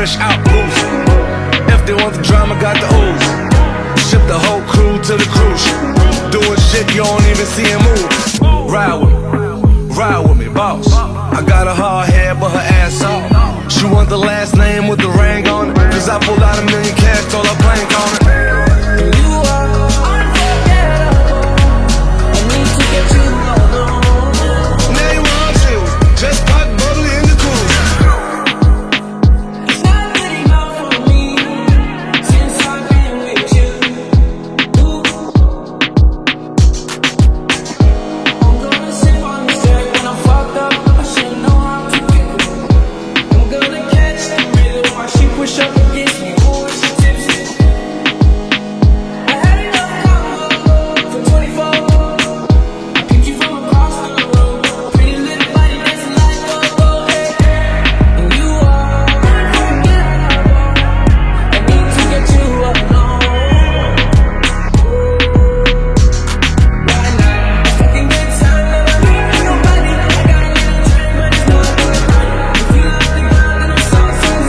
fresh out boost. If they want the drama, got the ooze. Ship the whole crew to the cruise. Doing shit you don't even see him move. Ride with me, boss. I got a hard head, but her ass off. She want the last name with the ring on it. Cause I pulled out $1 million cash, told her plank on it. You are unforgettable. I need to get you alone. Now you want you, just pop bubbly in the cool. It's not good enough for me since I've been with you. Ooh. I'm gonna sip on this drink when I'm fucked up. I should know how to get cool. I'm gonna catch the rhythm while she push up against me. Ooh, she tipsy. I had enough combo for 24. I picked you from across the road. Pretty little body dancing like go-go, hey. And you are unforgettable. I need to get you alone. Right now, fucking good time, never leaving nobody. I got a little drink, but it's not good. If you love the girl, then I'm so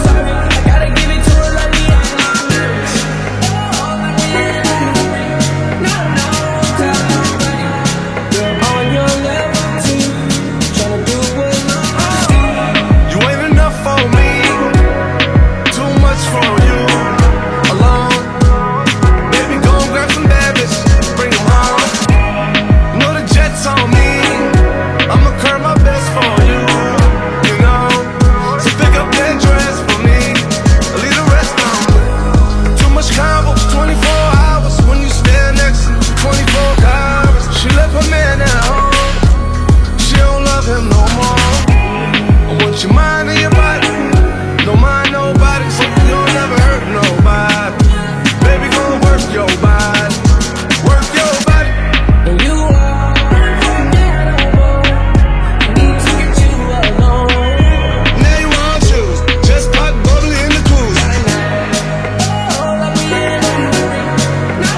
sorry. I gotta give it to her like me, I'm not married. Oh, like we ain't married. No, tell nobody. You're on your level too, tryna do what I'm doing. You ain't enough for me, too much for you. Alone, baby, go and grab some bad bitches, bring them home. You know the jet's on me, I'ma curb my best for you. You know, so pick up that dress for me, leave the rest on me. Too much combos, 24 hours when you stand next to me, 24 hours. She left her man at home, she don't love him no more. I want your mind and your body, don't mind nobody, so you'll never hurt nobody. Baby, go and work your body, work your body. And you are unforgettable. I need to get you alone. Now you want shoes, just pop bubbly in the cruise. Oh, like we ain't married. No,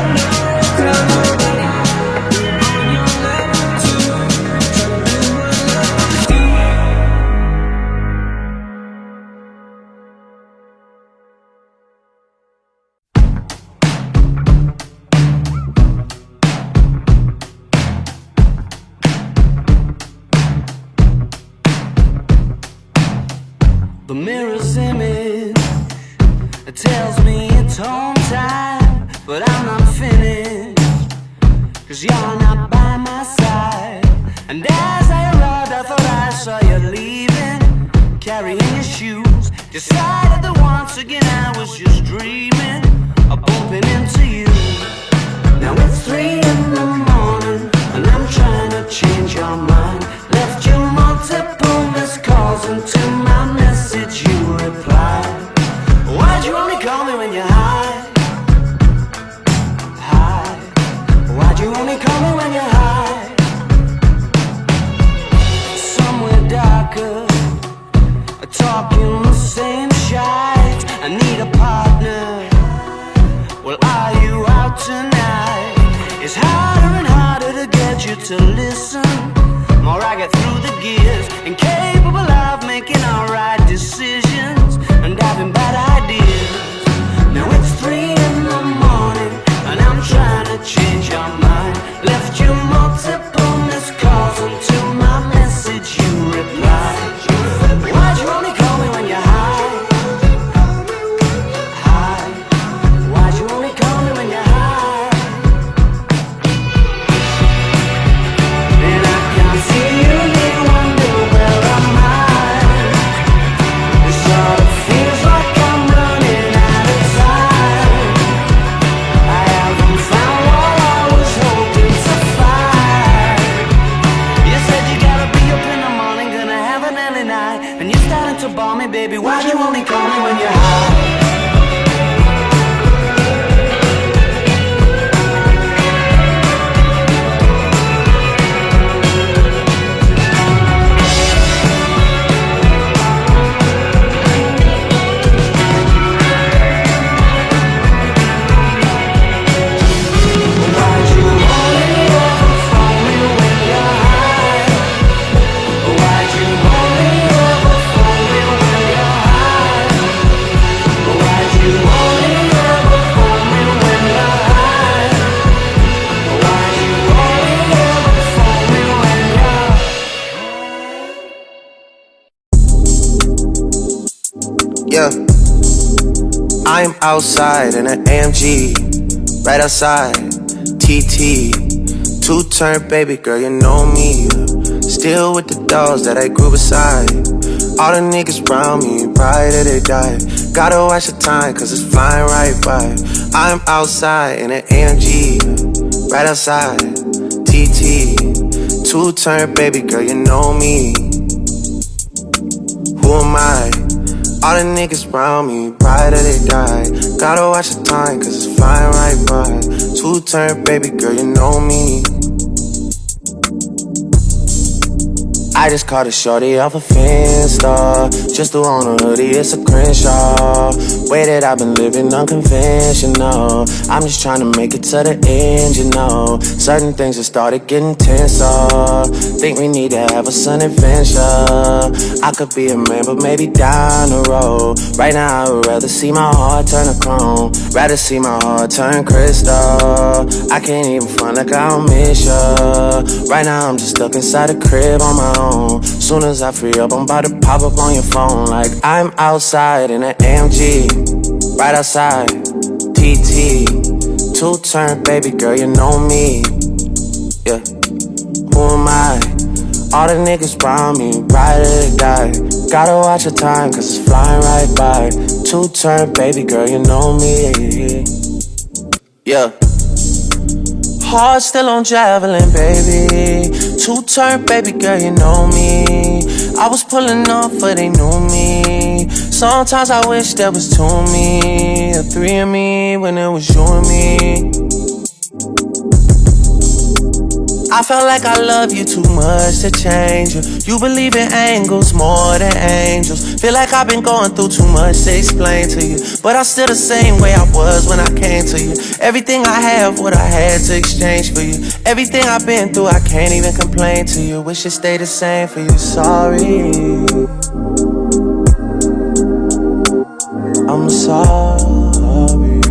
tell nobody. You're on your level too, tryna do what lovers do. The mirror's image, it tells me it's home time, but I'm not finished, 'cause you're not by my side. And as I arrived, I thought I saw you leaving, carrying your shoes. Decided that once again I was just dreaming of bumping into you. Now it's 3 in the morning, and I'm trying to change your mind. Left you multiple missed calls, and to my message you replied. Why'd you only call me when you're high? High. Why'd you only call me when you're high? Somewhere darker, talking the same shite. I need a partner. Well, are you out tonight? It's harder and harder to get you to listen. More I get through the gears, incapable of making alright decisions and having bad ideas. Now it's 3 in the morning, and I'm trying to change your mind. Left you multiple missed calls, and to my message you replied. Why'd you only call me when you're high? High. Why'd you only call me when you're high? And I can't see you here, wonder where am I? It sort of feels like I'm running out of time. I haven't found what I was hoping to find. You said you gotta be up in the morning, gonna have an early night, and you're starting to bore me, baby. Why'd you only call me when you're high? Why'd you only ever phone me when you're high? Why'd you only ever phone me when you're high? Yeah, I'm outside in an AMG, right outside, TT. Two-turn baby girl, you know me. Still with the dogs that I grew beside. All the niggas round me, right till they die. Gotta watch the time, cause it's flying right by. I'm outside in an AMG, right outside, TT. Two-turn baby girl, you know me. Who am I? All the niggas round me, right till they die. Gotta watch the time, cause it's flying right by. Two-turn baby girl, you know me. I just caught a shorty off a Finsta. Just threw on a hoodie, it's a Crenshaw. Way that I've been living unconventional. I'm just trying to make it to the end, you know. Certain things have started getting tenser. Think we need to have a sun adventure. I could be a man, but maybe down the road. Right now I would rather see my heart turn to chrome. Rather see my heart turn crystal. I can't even front like I don't miss ya. Right now I'm just stuck inside a crib on my own. Soon as I free up, I'm about to pop up on your phone. Like I'm outside in an AMG, right outside, TT. Two-turn baby girl, you know me. Yeah, who am I? All the niggas round me, right till they die. Gotta watch the time, cause it's flying right by. Two-turn baby girl, you know me. Yeah. Heart still on javelin, baby. Two-turn baby girl, you know me. I was pulling off, but they knew me. Sometimes I wish there was two of me, or three of me, when it was you and me. I felt like I love you too much to change you. You believe in angles more than angels. Feel like I've been going through too much to explain to you, but I'm still the same way I was when I came to you. Everything I have, what I had to exchange for you. Everything I've been through, I can't even complain to you. Wish it stayed the same for you, sorry. I'm sorry.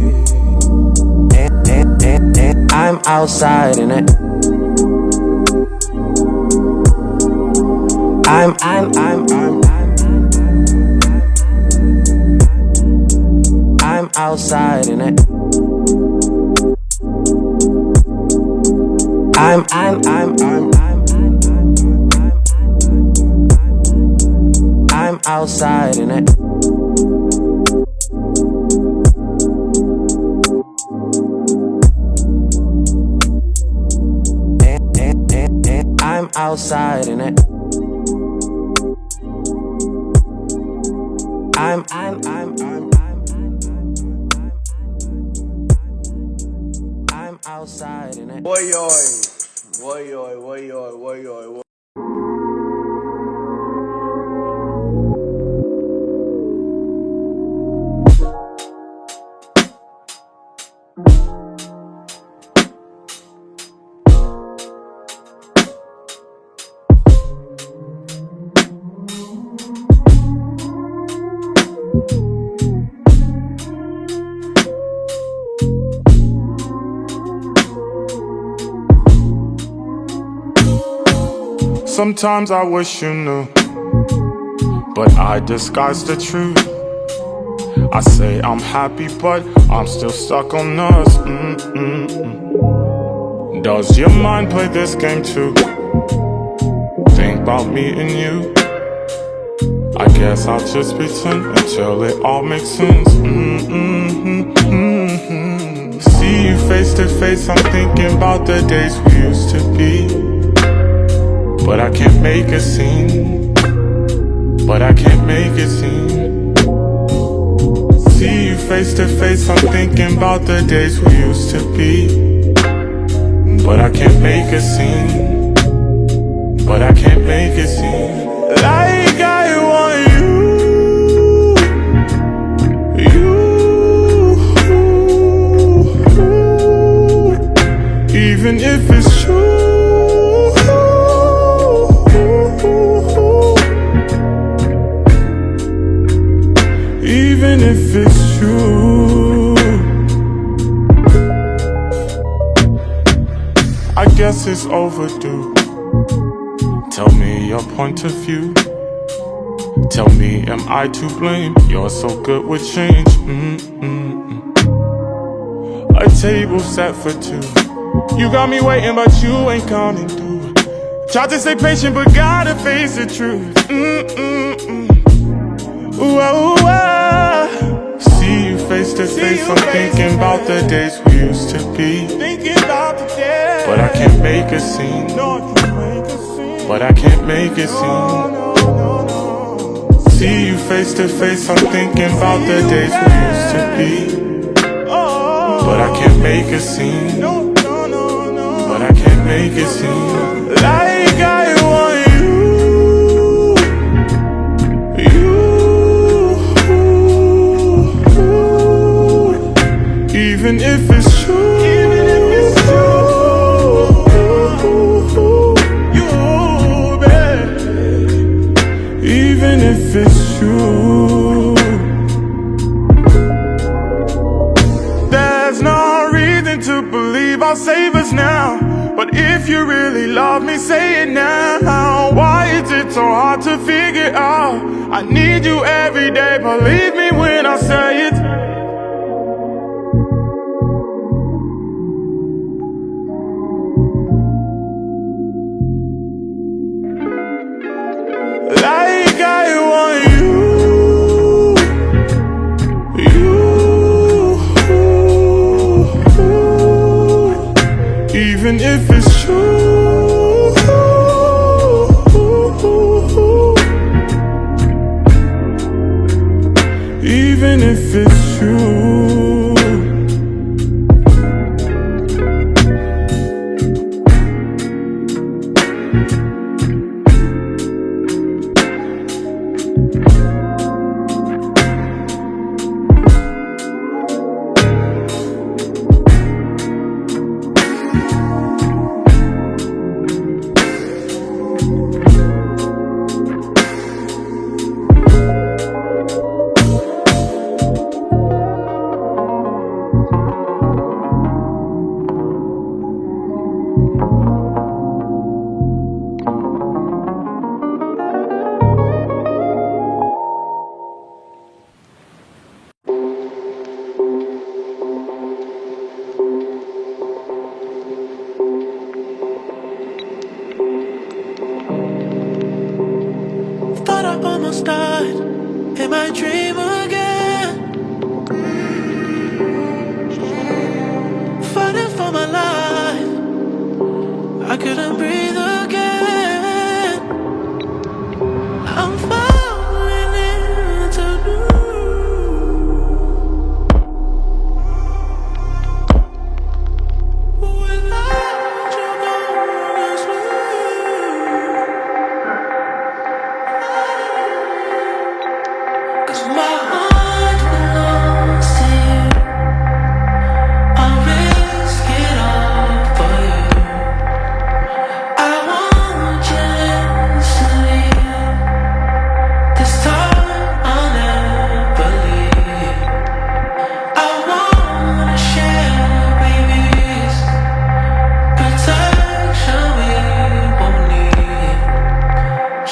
And I'm outside in it. I'm outside in it. I'm outside in it. I'm outside in it. I'm outside in it. Boy, boy. Sometimes I wish you knew, but I disguise the truth. I say I'm happy, but I'm still stuck on us. Does your mind play this game too? Think about me and you. I guess I'll just pretend until it all makes sense. See you face to face, I'm thinking about the days we used to be. But I can't make a scene. But I can't make it seem. See you face to face, I'm thinking about the days we used to be. But I can't make a scene. But I can't make it seem like I want you, even if it's true. Even if it's true, I guess it's overdue. Tell me your point of view. Tell me, am I to blame? You're so good with change. A table set for two. You got me waiting, but you ain't coming through. Tried to stay patient, but gotta face the truth. Ooh, ooh, see you face to face. I'm thinking about the days we used to be. But I can't make a scene. But I can't make it seem. See you face to face. I'm thinking about the days we used to be. But I can't make a scene. But I can't make it seem like I want you. Even if it's true. Even if it's true, there's no reason to believe I'll save us now. But if you really love me, say it now. Why is it so hard to figure out? I need you every day, believe me when I say it. Like I want you, even if it's true. Even if it's true. Almost died in my dream again, fighting for my life. I couldn't breathe again. I'm falling into without you going smooth. My heart belongs to you. I'll risk it all for you. I want you instantly. This time I'll never leave. I wanna share babies, protection we won't need.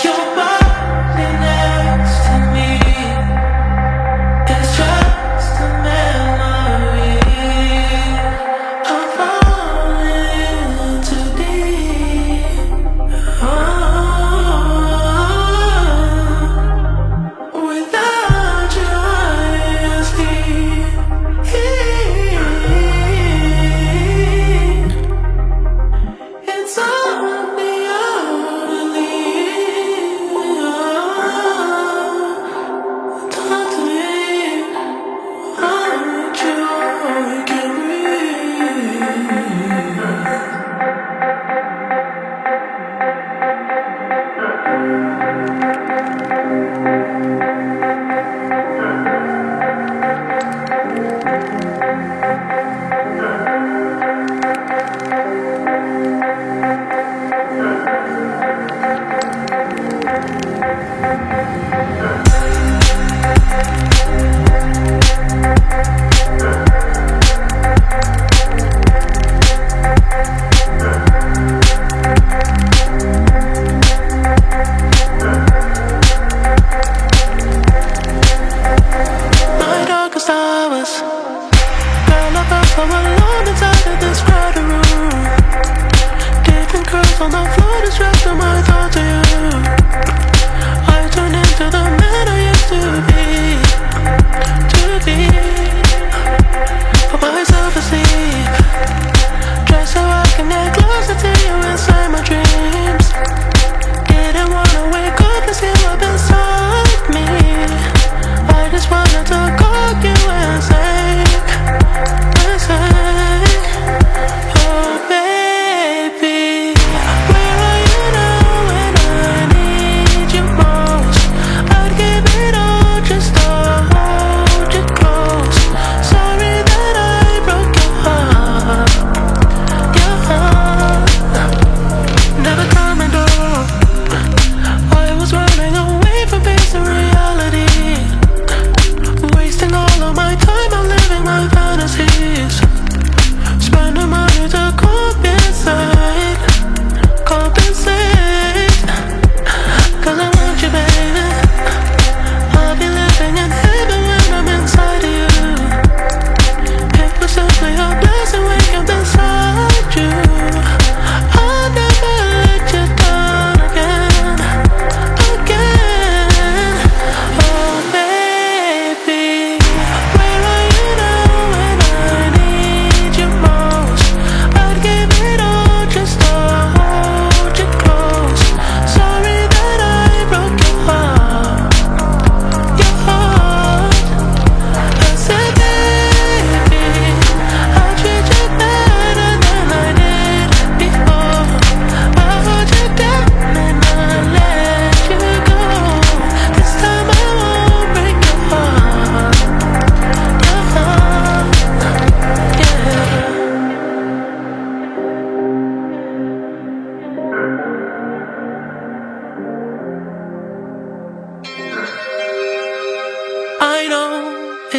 Your body next to me. It's just a memory. I'm falling too deep. Without you, I sleep. It's on the only. Talk to me. Aren't you? I can't breathe.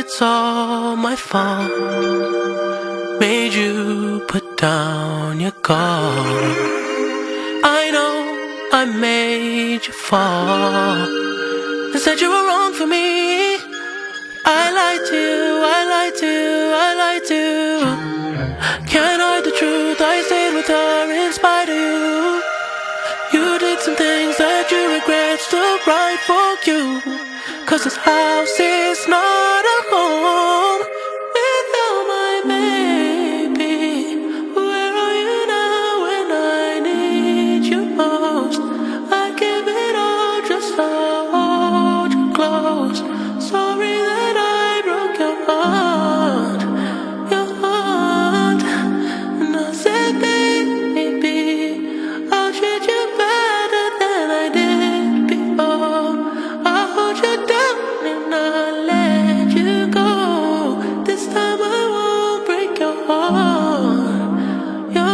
it's all my fault. Made you put down your guard. I know I made you fall and said you were wrong for me. I lied to you, I lied to you, I lied to you. Can't hide the truth, I stayed with her in spite of you. You did some things that you regret, still right for you. Cause this house is not a home without my baby. Where are you now when I need you most? I give it all just to hold you close. Sorry that I broke your heart, and I said, baby, I'll treat you better than I did before. I'll hold you down and I'll let you go. This time I won't break your heart, no.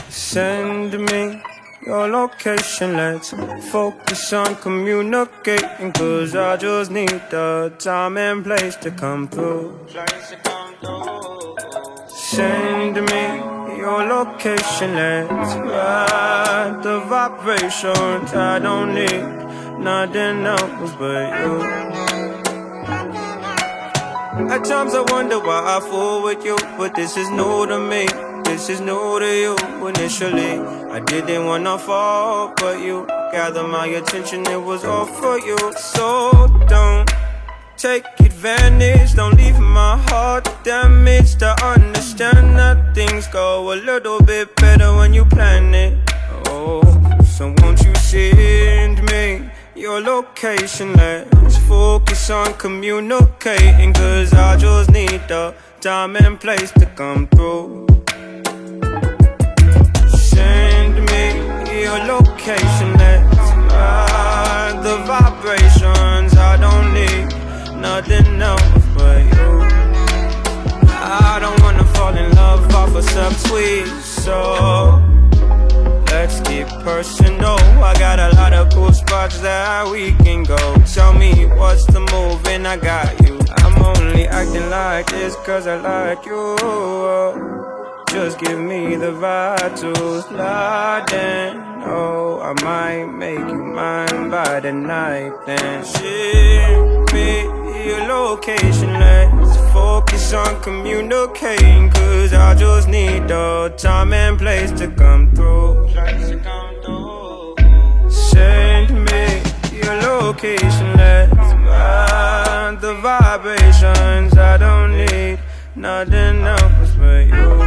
Send me your location, let's focus on communicating. Cause I just need the time and place to come through. Send me your location, let's ride the vibrations. I don't need nothing else but you. At times I wonder why I fool with you, but this is new to me. This is new to you. Initially, I didn't wanna fall, but you gathered my attention, it was all for you. So don't take advantage, don't leave my heart damaged. I understand that things go a little bit better when you plan it. Oh, so won't you send me your location? Let's focus on communicating. Cause I just need the time and place to come through. Send me your location, let's ride the vibrations. I don't need nothing else but you. I don't wanna fall in love off a subtweet, so let's get personal. I got a lot of cool spots that we can go. Tell me what's the move and I got you. I'm only acting like this cause I like you. Just give me the vibe to slide in. Oh, I might make you mine by the night. Then ship me your location, let's focus on communicating. Cause I just need the time and place to come through. Send me your location, let's ride the vibrations. I don't need nothing else but you.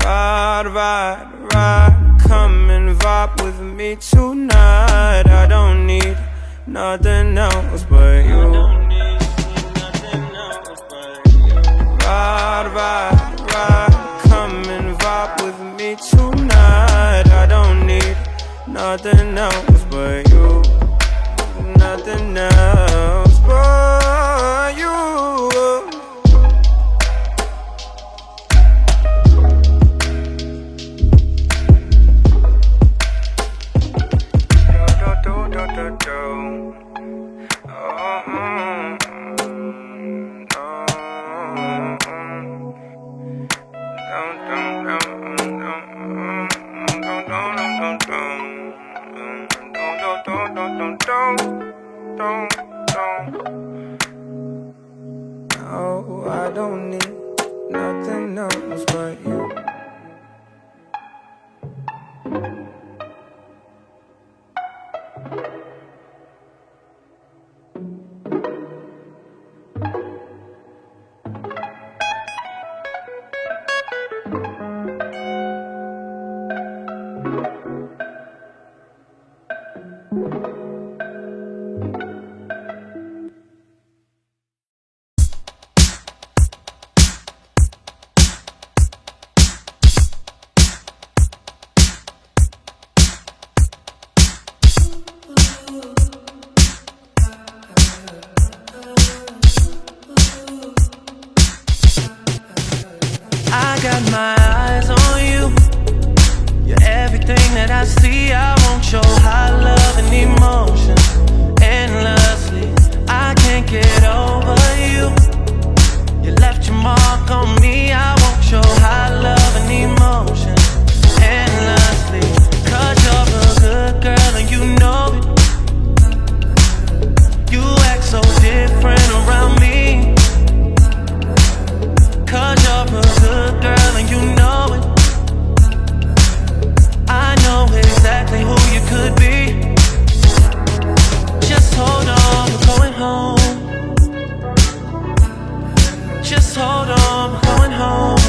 Ride, ride, ride, come and vibe with me tonight. I don't need nothing else but you. Ride, ride, ride, come and vibe with me tonight. I don't need nothing else but you. Nothing else but you. Oh, I don't need nothing else but you. I see, I won't show high love and emotion endlessly. I can't get over you. You left your mark on me. I won't show high love and emotion endlessly. 'Cause you're a good girl and you know it. You act so different around me. 'Cause you're a good girl and you know it. I know exactly who you could be. Just hold on, we're going home. Just hold on, we're going home.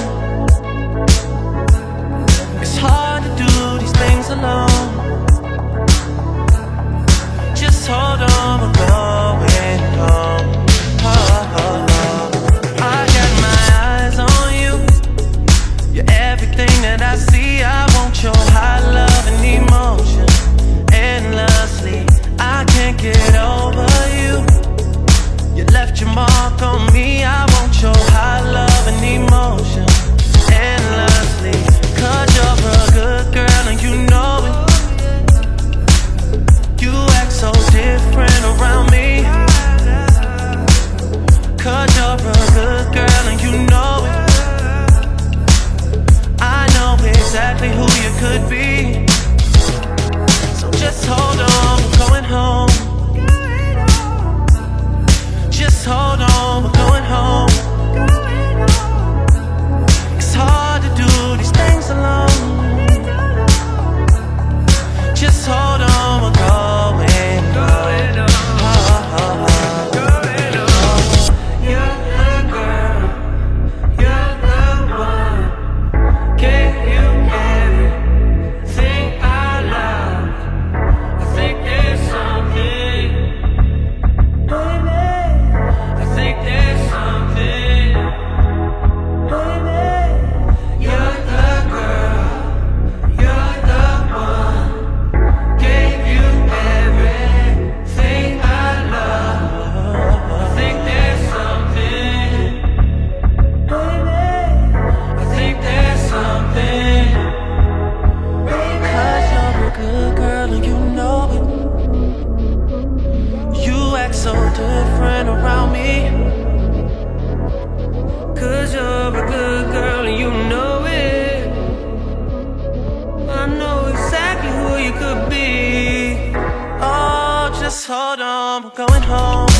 It's hard to do these things alone. Just hold on, we're going home. Oh, oh, oh. I got my eyes on you. You're everything that I see. I want your high love and emotion endlessly. I can't get over you. You left your mark on me. I want your high love and emotion endlessly. 'Cause you're a good girl and you know it. You act so different around me. 'Cause you're a good girl and you know it. I know exactly who you could be. So just hold on, we're going home. Just hold on, we're going home. It's hard to do these things alone. Just hold on, we're going home. Oh, oh, oh. You're the girl, you're the one. Gave you everything I love. I think there's something, baby. I think there's something, baby. You're the girl, you're the one. Gave you everything I love. I think there's something, baby. I think there's something, baby. 'Cause you're a good girl and you know it. You act so different around me. 'Cause you're a good girl and you know it. I know exactly who you could be. Oh, just hold on, we're going home.